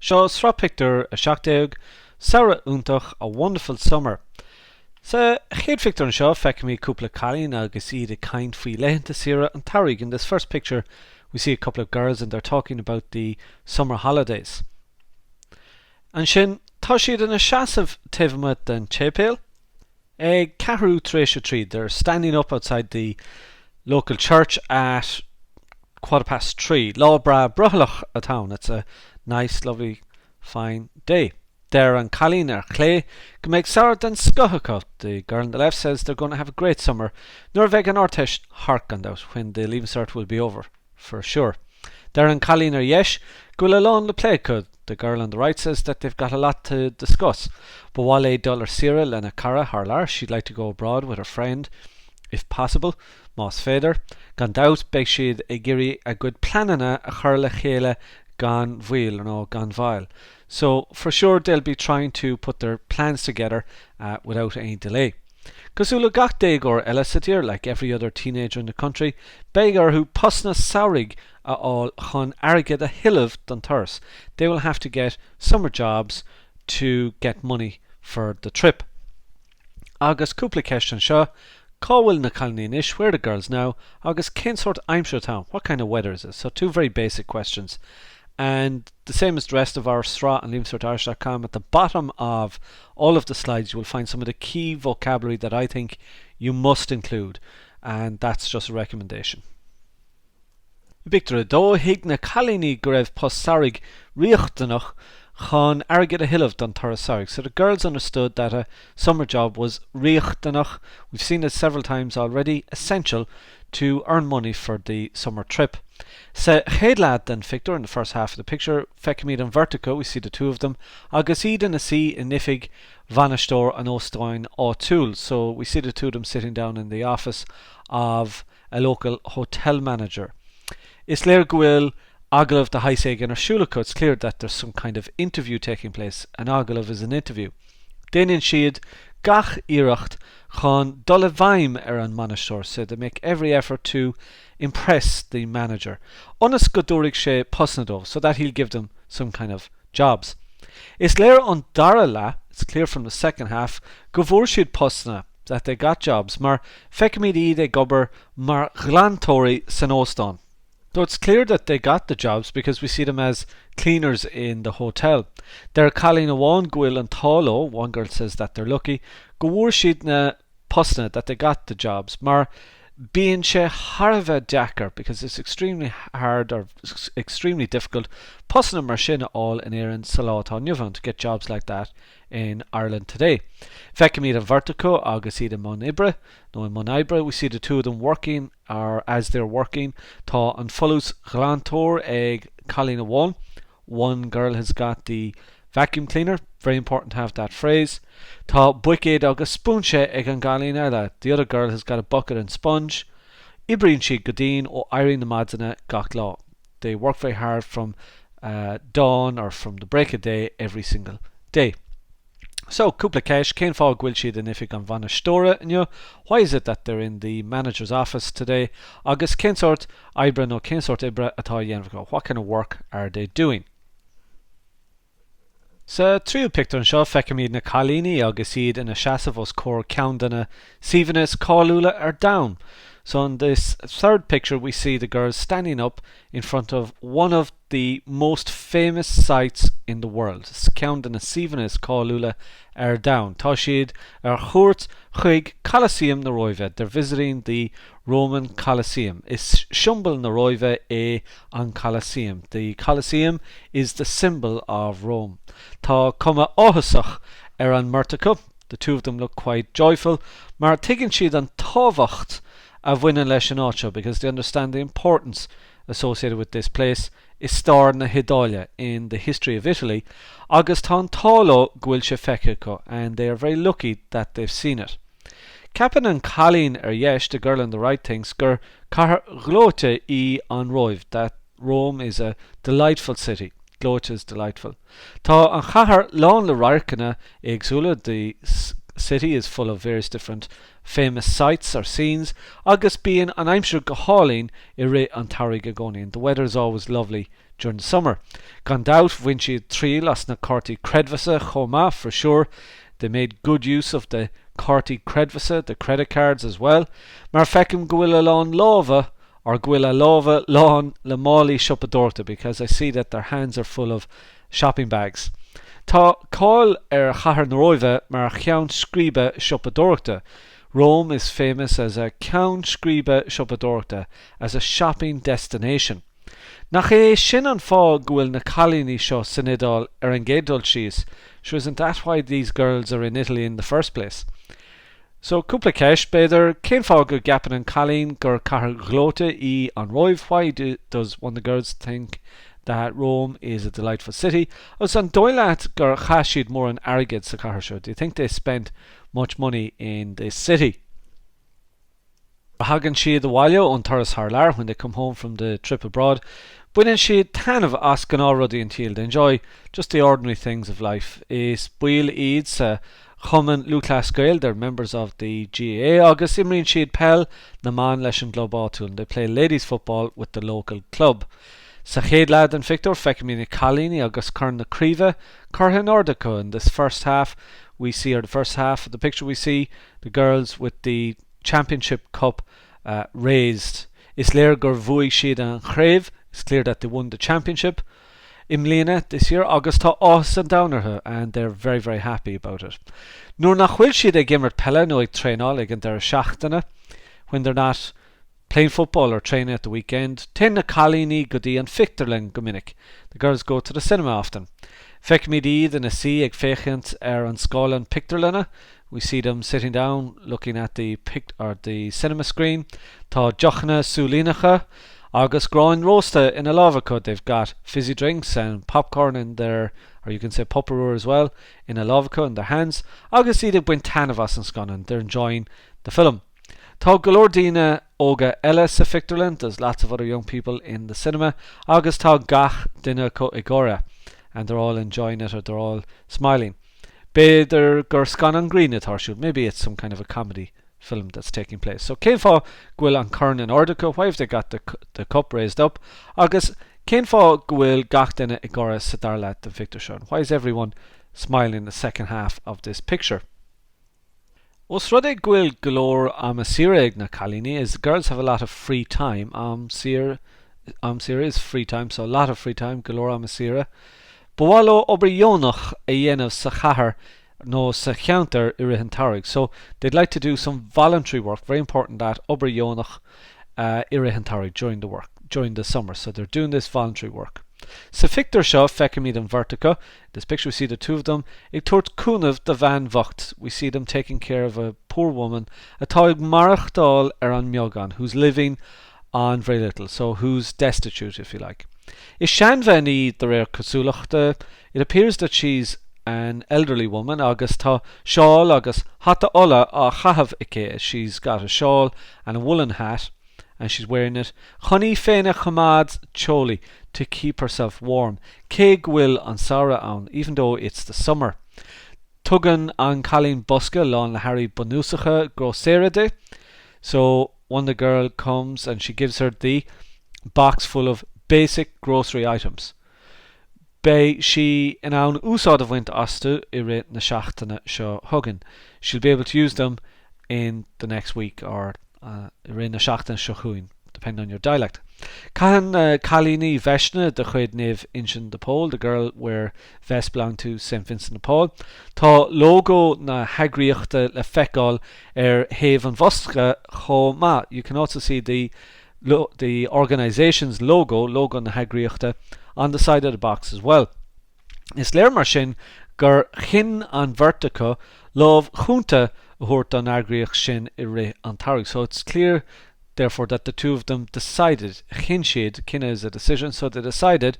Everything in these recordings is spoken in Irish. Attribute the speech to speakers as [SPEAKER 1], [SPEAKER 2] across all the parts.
[SPEAKER 1] Seo Sraith Pictiúr a seachtaíoch, Samhradh Iontach a wonderful summer. Sa chéad picture an seo feiceann mí cúpla cailín agus iad a caint faoi leithénta saoire an tairg. In this first picture we see a couple of girls and they're talking about the summer holidays. An sin tá siad in a seasamh taobh den tépéal. Ag ceathrú tar éis tríd, they're standing up outside the local church at 3:15. Lá bra bruthalach a town. It's a nice, lovely, fine day. There an cailín ar chlé go méid sour den scothachá. The girl on the left says they're going to have a great summer. Nuair bheith an orteis hark gone out when the Leavingcert will be over, for sure. There an cailín ar yesh go le lán le play cud. The girl on the right says that they've got a lot to discuss. But while a dollar Cyril lena cara harlar, she'd like to go abroad with her friend, if possible. Más féidir. Gan doubt beidh siad a géirí a good planana a chur le chéile gan bhuiil or no gan bhail. So for sure they'll be trying to put their plans together without any delay. Cosúla gach déagór eile sa tír, like every other teenager in the country, beagar who posna saorig a all chun airgid a hiileamh don turas. They will have to get summer jobs to get money for the trip. Agus cúpla ceist an seo, cá bhfuil na cailín ish, where are the girls now? Agus cén sort Aimsir town, what kind of weather is it? So two very basic questions. And the same as the rest of our Sraith and Leavingcertirish.com, at the bottom of all of the slides you will find some of the key vocabulary that I think you must include, and that's just a recommendation. Victor dó hiag na cailíní go raibh post-sarig riachtanach chun airgid a hiileamh don turas sarig. So the girls understood that a summer job was riachtanach. We've seen it several times already, essential to earn money for the summer trip. Sa chéad lad den Victor in the first half of the picture, feiceann míad an vertico, we see the two of them, agus iad in a sea in nifig Vanastor and Ostein O'Toole. So we see the two of them sitting down in the office of a local hotel manager. Is léir go bhfuil agalav the haisig in Shulako. It's clear that there's some kind of interview taking place. An agalav is an interview. Déanann siad gach iirecht chun dul bhaim ar an manager, so they make every effort to impress the manager. Onas go dúradh sé posnadó, so that he'll give them some kind of jobs. Is léir an dara la, it's clear from the second half, go bhfuair siad posna, that they got jobs, mar feiceann míad iad ag gobar mar glantóirí san óstán. Though it's clear that they got the jobs because we see them as cleaners in the hotel. They're calling a one gwil and talo. One girl says that they're lucky. Go bhfuair siad na posna that they got the jobs. Mar bíonn sé harva deacar, because it's extremely hard or extremely difficult. Posna mar sin all in Éireann sa lá atá nniuhann to get jobs like that in Ireland today. Feiceann míad an vertico agus iad in Monibre. No, in Monibre we see the two of them working, or as they're working, tá an follows glantóir ag cailín one. One girl has got the vacuum cleaner, very important to have that phrase. Tá buicéad agus spúnse ag an cailín eile. The other girl has got a bucket and sponge. Ibríonn siad go dtín ó éirí na maidine gach lá. They work very hard from dawn or from the break of day every single day. So, cúpla ceist, cén fág bhfuil siad in ifig an Vanastóra inniu. Why is it that they're in the manager's office today? Agus cén sort ibre nó cén sort ibre atá dhéanamh. What kind of work are they doing? Sa tríú picture an seo feiceann míad na cailíní agus iad in a seasamh os cór ceann de na síbhanas cáiliúla ar down. So in this third picture we see the girls standing up in front of one of the most famous sites in the world. Ceann de na síbhanas cáiliúla ar down. Tá siad ar chuairt chuig Colosseum na Roimhe. They're visiting the Roman Colosseum. Is siúmbal na Roimhe é an Colosseum. The Colosseum is the symbol of Rome. Tá cuma áthasach ar an murtacha. The two of them look quite joyful. Mar tuigeann siad an tábhacht a bhaineann leis an áitse, because they understand the importance associated with this place. Is star na Hidáile in the history of Italy. Agus tá an tála ghuiil sé feiceacha, and they are very lucky that they've seen it. Capan an cailín ar yesh, the girl on the right, thinks gur car glóte í an roimh, that Rome is a delightful city. Glóte is delightful. Tá an chahar lán le raircanna agsúla, the city is full of various different famous sites or scenes. Agus being an aimsir go hálín I ré an Táirg agónaíon. The weather is always lovely during the summer. Gan doubt bhain siad triail as na cártaí creidmhasa chomh for sure. They made good use of the cártaí creidmhasa, the credit cards as well. Mar fecim go bhfuil a lán lámha or go bhfuil a lámha lán le málaí siopadóirte, because I see that their hands are full of shopping bags. Tá cáil chathair na roimhe mar cheann scríbe siopadóirte. Rome is famous as a ceann scríbe siopadóirte, as a shopping destination. Nach é sin an fá go bhfuil na cailíní seo san Iodáil an gcéaddul síos. So isn't that why these girls are in Italy in the first place? So cúpla ceist beidir cén fá go gapan an cailín gur chathair glóta I an roimh. Why does one of the girls think that Rome is a delightful city? Os an dóileat gur chaisiad mór an airgid sa chathair seo. Do you think they spent much money in this city? Hagan siad the bhaile on Turas Harlar when they come home from the trip abroad. Buineann siad tanmh as gan áradí an tíl. They enjoy just the ordinary things of life. Is buil iad sa chuman Lúthchleas Gael. They're members of the GAA. Agus imríonn siad pell na man leis an club áitiúil. They play ladies football with the local club. Sa chéad lad an Pictiúr feicim na cailíní agus chur na críomha curtha Nordica. In this first half we see, or the first half of the picture we see, the girls with the championship cup raised. Is léir gur bhuaigh siad an chréimh. It's clear that they won the championship in Mlíana this year. Agus tá áthas an downartha, and they're very, very happy about it. Nuair nach bhfuil siad ag gimmert pelle nó ag tréáil ag an deir seachtaine, when they're not playing football or training at the weekend, ten na cailíní go dtí an fictarlinn go minic. The girls go to the cinema often. Feicimid iad in a sí ag féchant an scálan pictarlinne. We see them sitting down looking at the cinema screen. Tá deochanna súlínacha agus gráin roasta in a lavacut. They've got fizzy drinks and popcorn in their, or you can say popperúr as well, in a lavacut in their hands. Agus iad ag buin tanmhas an sconan. They're enjoying the film. Tá golóir daoine óga eile sa fictarlinn. There's lots of other young people in the cinema. Agus tá gach duine co igóra, and they're all enjoying it, or they're all smiling. Beidir gur scanan green atarsúil. Maybe it's some kind of a comedy film that's taking place. So cén fá ghuiil an curn in Ordica. Why have they got the cup raised up? Agus cén fá ghuiil gach duine igóra sa darlaat the Victor Sean. Why is everyone smiling in the second half of this picture? Os rud é ghuiil golóir am a sira ag na cailíní is the girls have a lot of free time. Sira is free time, so a lot of free time, golóir am a sira. Bháil obair Ionach a dhéanamh sa chathair nó sa cheantar I rith an Táirg. So they'd like to do some voluntary work. Very important that obair Ionach I rith an Táirg during the summer. So they're doing this voluntary work. Sa fictar seo feicimid an Vertica. This picture we see the two of them. Ag tuairt cúnamh de bhean vocht. We see them taking care of a poor woman atá ag marachtáil an mbeagán, who's living on very little, so who's destitute, if you like. Is seanbheith ní de réir cosúlachta. It appears that she's an elderly woman, agus tá shawl agus hata ola a chahabh ike. She's got a shawl and a woolen hat, and she's wearing it. Chonny féine chamad choli to keep herself warm. Cé ghuiil an Sara ann, even though it's the summer. Tugan an Colleen Buska lán le Harry Bonúsacha groseride. So one the girl comes and she gives her the box full of basic grocery items. Bei she in an úsáid a bhaint astu I ré na seachtaine seo huggin. She'll be able to use them in the next week, or I ré na seachtaine seo chuin, depending on your dialect. Cahan Cailíní Veshna de chuid neve Inchin de Paul. The girl wear vest belonging to St. Vincent de Paul. Tá logo na hagriachta le feicáil Haven an Vostra chomá. You can also see the organization's logo na hagriachta on the side of the box as well. Is léir mar sin gur chin an Vertica love junta hort an agriach sin I rith an Táirg. So it's clear therefore that the two of them decided, chin is a decision, so they decided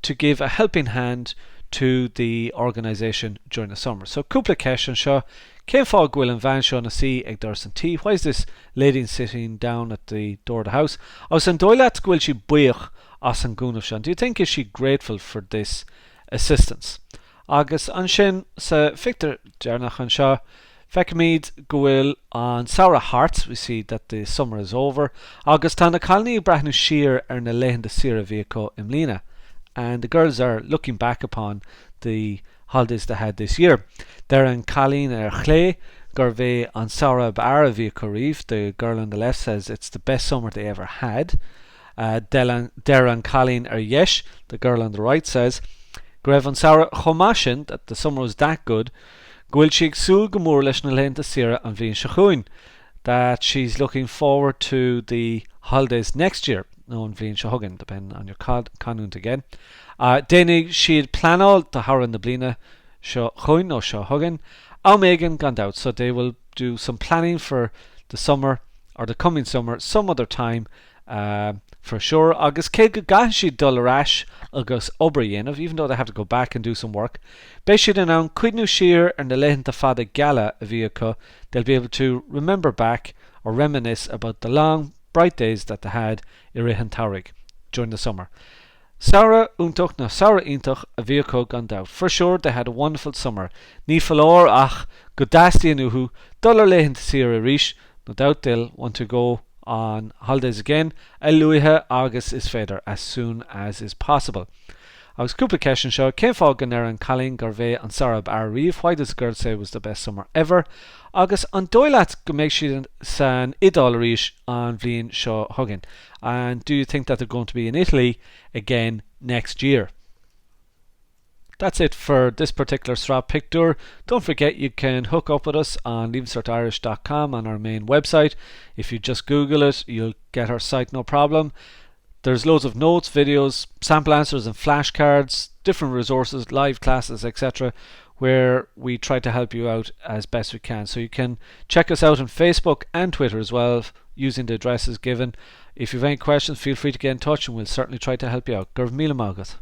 [SPEAKER 1] to give a helping hand to the organisation during the summer. So cúpla ceist an seo. Cén fá ghuiil an bhean seo na sí ag doras an tea. Why is this lady sitting down at the door of the house? Agus an dóileat ghuiil she buíoch as an gúnamh seán. Do you think is she grateful for this assistance? Agus an sin sa fictar dearnach an seo Feicimid go bhfuil an Samhradh Hearts, we see that the summer is over. Agus tá na colony brathnú siar ar na leitheanta sira bhí acu imlína. And the girls are looking back upon the holidays they had this year. They're in Colleen ar Chlé, gur bheith an Samhradh Ara bhí acu riamh. The girl on the left says it's the best summer they ever had. Dara and Colleen ar Yesh, the girl on the right says, Grev an Samhradh Chomashin, that the summer was that good. Gwil siag súil go mór leis na leitheanta sira an bhíonn se chuain, that she's looking forward to the holidays next year. No an bhíonn se huggin, depending on your canúnt again. Dénig siad planál to haran na blina seo chuain ó seo huggin. Megan gone out, so they will do some planning for the summer or the coming summer some other time. For sure, agus cé go gaith siad dul arás agus obair dhéanamh, even though they have to go back and do some work. Beidh siad in ann cuidnú siar ar na leitheanta fada geala a bhí acu. They'll be able to remember back or reminisce about the long, bright days that they had i Rihan Taurig during the summer. Samhradh Iontach a bhí acu gone out. For sure, they had a wonderful summer. Ní falóir ach go dastí anuhu dul ar leitheanta Cert Irish. No doubt they'll want to go on holidays again. Luithe agus is féidir as soon as is possible. Agus cúpla ceistin seo cén fágan ar an Colleen gur bheith an Samhradh Ara riamh. Why does the girl say it was the best summer ever? Agus an dóileat go méid siad san idal arís an bhliain seo huggin. And do you think that they're going to be in Italy again next year? That's it for this particular Sraith Pictiúr. Don't forget you can hook up with us on Leavingcertirish.com on our main website. If you just Google it, you'll get our site no problem. There's loads of notes, videos, sample answers and flashcards, different resources, live classes, etc., where we try to help you out as best we can. So you can check us out on Facebook and Twitter as well, using the addresses given. If you have any questions, feel free to get in touch and we'll certainly try to help you out. Gurv Míle Mágat.